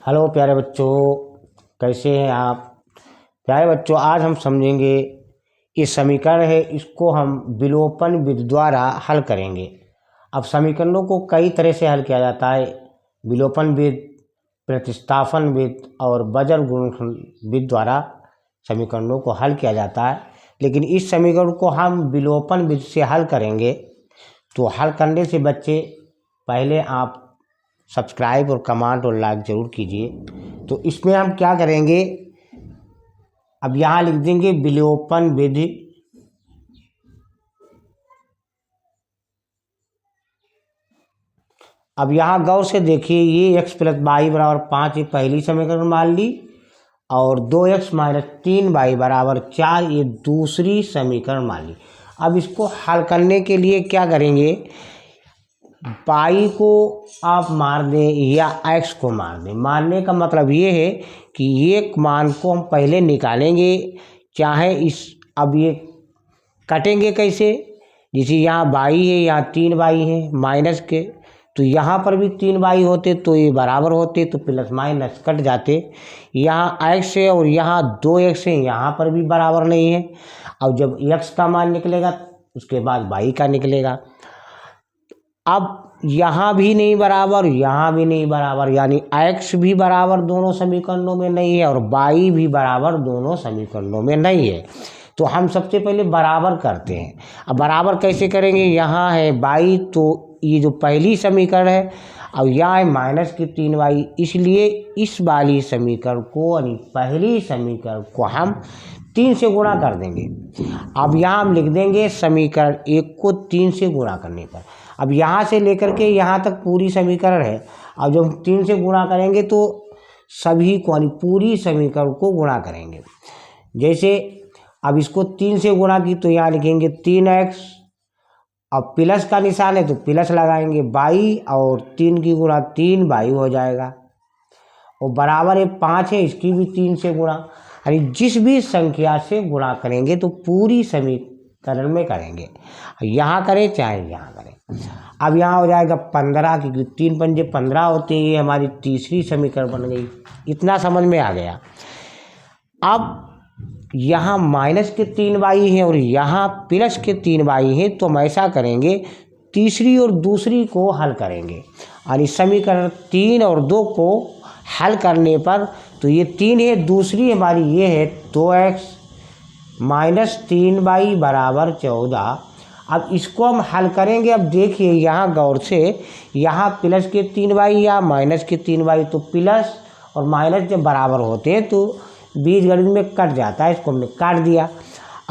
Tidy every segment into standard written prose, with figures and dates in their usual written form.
Hello प्यारे बच्चों, कैसे हैं आप। प्यारे बच्चों, आज हम समझेंगे ये समीकरण है, इसको हम विलोपन विधि द्वारा हल करेंगे। अब समीकरणों को कई तरह से हल किया जाता है, विलोपन विधि, प्रतिस्थापन विधि और बजर गुणनखंड विधि द्वारा समीकरणों को हल किया जाता है। लेकिन इस समीकरण को हम विलोपन विधि से हल करेंगे। तो हल करने से बच्चे पहले आप सब्सक्राइब और कमेंट और लाइक ज़रूर कीजिए। तो इसमें हम क्या करेंगे, अब यहाँ लिख देंगे विलोपन विधि। अब यहाँ गौर से देखिए, ये x + y = 5 ये पहली समीकरण मान ली, और 2x - 3y = 4 ये दूसरी समीकरण मान ली। अब इसको हल करने के लिए क्या करेंगे, y को आप मार दें या x को मार दें। मारने का मतलब ये है कि एक मान को हम पहले निकालेंगे, चाहे अब ये कटेंगे कैसे, जैसे यहाँ y है, यहाँ 3y है माइनस के, तो यहाँ पर भी 3y होते तो ये बराबर होते, तो प्लस माइनस कट जाते। यहाँ x है और यहाँ 2x है, यहाँ पर भी बराबर नहीं है। अब जब x का मान निकलेगा उसके बाद y का निकलेगा। अब यहाँ भी नहीं बराबर, यहाँ भी नहीं बराबर, यानी x भी बराबर दोनों समीकरणों में नहीं है और y भी बराबर दोनों समीकरणों में नहीं है। तो हम सबसे पहले बराबर करते हैं। अब बराबर कैसे करेंगे, यहाँ है y, तो ये जो पहली समीकरण है, अब यहाँ है -3y, इसलिए इस वाली समीकरण को यानी पहली समीकरण को हम 3 से गुणा कर देंगे। अब यहाँ हम लिख देंगे समीकरण 1 को 3 से गुणा करने पर। अब यहाँ से लेकर के यहाँ तक पूरी समीकरण है। अब जब हम 3 से गुणा करेंगे तो सभी को यानी पूरी समीकरण को गुणा करेंगे। जैसे अब इसको 3 से गुणा की तो यहाँ लिखेंगे 3x, अब प्लस का निशान है तो प्लस लगाएंगे, y और 3 की गुणा 3y हो जाएगा, और बराबर है 5 है, इसकी भी 3 से गुणा, यानी जिस भी संख्या से गुणा करेंगे तो पूरी समीकरण में करेंगे, यहाँ करें चाहे यहाँ करें। अब यहाँ हो जाएगा 15, क्योंकि 3 पंजे 15 होते हैं, ये हमारी तीसरी समीकरण बन गई। इतना समझ में आ गया। अब यहाँ -3y है और यहाँ +3y है, तो हम ऐसा करेंगे, तीसरी और दूसरी को हल करेंगे, यानी समीकरण 3 और 2 को हल करने पर तो ये 3 है, दूसरी हमारी ये है 2x - 3y = 14। अब इसको हम हल करेंगे। अब देखिए यहाँ गौर से, यहाँ +3y या -3y, तो प्लस और माइनस जब बराबर होते हैं तो बीजगणित में कट जाता है, इसको हमने काट दिया।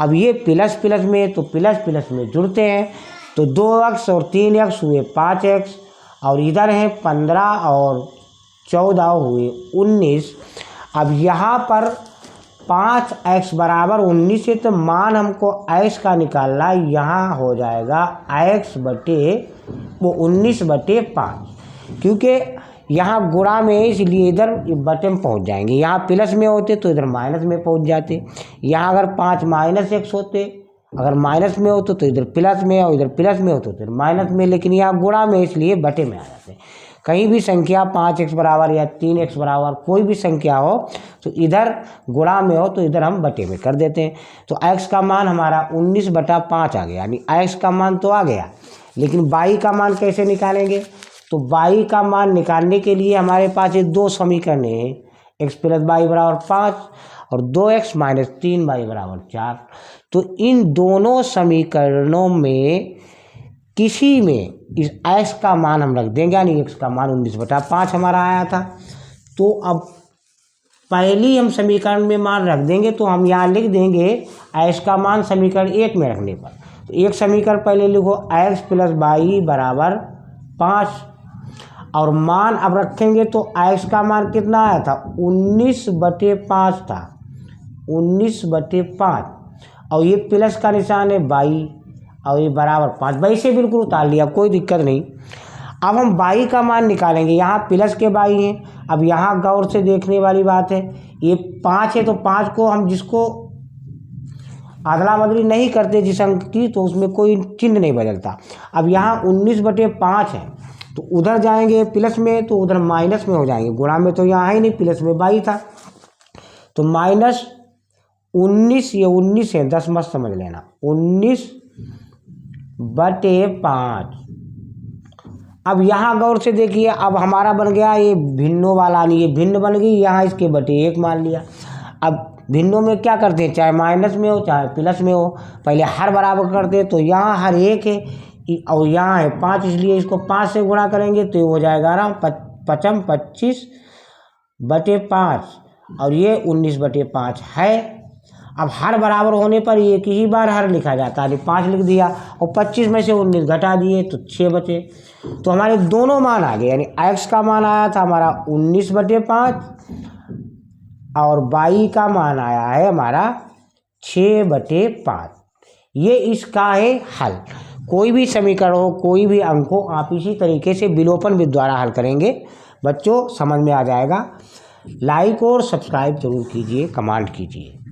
अब ये प्लस प्लस में तो प्लस प्लस में जुड़ते हैं, तो 2x और 3x हुए 5x, और इधर है 15 और 14 हुए 19। अब यहाँ पर 5x = 19 है, तो मान हमको x का निकालना, यहाँ हो जाएगा x बटे वो 19/5, क्योंकि यहाँ गुणा में है इसलिए इधर बटे में पहुँच जाएंगे। यहाँ प्लस में होते तो इधर माइनस में पहुँच जाते। यहाँ अगर 5 -x होते, अगर माइनस में होते तो इधर प्लस में, और इधर प्लस में होते तो इधर माइनस में, लेकिन यहाँ गुणा में इसलिए बटे में आ जाते। कहीं भी संख्या 5x बराबर या 3x बराबर कोई भी संख्या हो तो इधर गुणा में हो तो इधर हम बटे में कर देते हैं। तो x का मान हमारा 19/5 आ गया, यानी x का मान तो आ गया, लेकिन y का मान कैसे निकालेंगे। तो y का मान निकालने के लिए हमारे पास ये 2 समीकरण हैं, x + y = 5 और 2x - 3y = 4। तो इन दोनों समीकरणों में किसी में इस x का मान हम रख देंगे, यानी x का मान 19/5 हमारा आया था। तो अब पहली हम समीकरण में मान रख देंगे, तो हम यहाँ लिख देंगे x का मान समीकरण 1 में रखने पर। तो एक समीकरण पहले लिखो, x + y = 5, और मान अब रखेंगे तो x का मान कितना आया था, 19/5 था, 19/5, और ये प्लस का निशान है y, और ये बराबर 5, y से बिल्कुल उतार लिया, कोई दिक्कत नहीं। अब हम y का मान निकालेंगे, यहाँ प्लस के y हैं। अब यहाँ गौर से देखने वाली बात है, ये 5 है तो 5 को हम जिसको अदला बदली नहीं करते जिस अंक की, तो उसमें कोई चिन्ह नहीं बदलता। अब यहाँ 19/5 है, तो उधर जाएंगे प्लस में तो उधर माइनस में हो जाएंगे, गुणा में तो यहाँ है ही नहीं, प्लस में 22 था। तो -19, ये 19 है, 10 मत समझ लेना, 19/5। अब यहाँ गौर से देखिए, अब हमारा बन गया ये भिन्नों वाला, नहीं ये भिन्न बन गई, यहाँ इसके बटे 1 मान लिया। अब भिन्नों में क्या करते हैं, चाहे माइनस में हो चाहे प्लस में हो, पहले हर बराबर करते हैं, तो यहाँ हर 1 है और यहाँ है 5, इसलिए इसको 5 से गुणा करेंगे तो ये हो जाएगा 25/5 और ये 19/5 है। अब हर बराबर होने पर एक ही बार हर लिखा जाता है, 5 लिख दिया और 25 में से 19 घटा दिए तो 6 बचे। तो हमारे दोनों मान आ गए, यानी x का मान आया था हमारा 19/5 और y का मान आया है हमारा 6/5। ये इसका है हल। कोई भी समीकरण हो, कोई भी अंक हो, आप इसी तरीके से विलोपन विधि द्वारा हल करेंगे, बच्चों समझ में आ जाएगा। लाइक और सब्सक्राइब जरूर कीजिए, कमेंट कीजिए।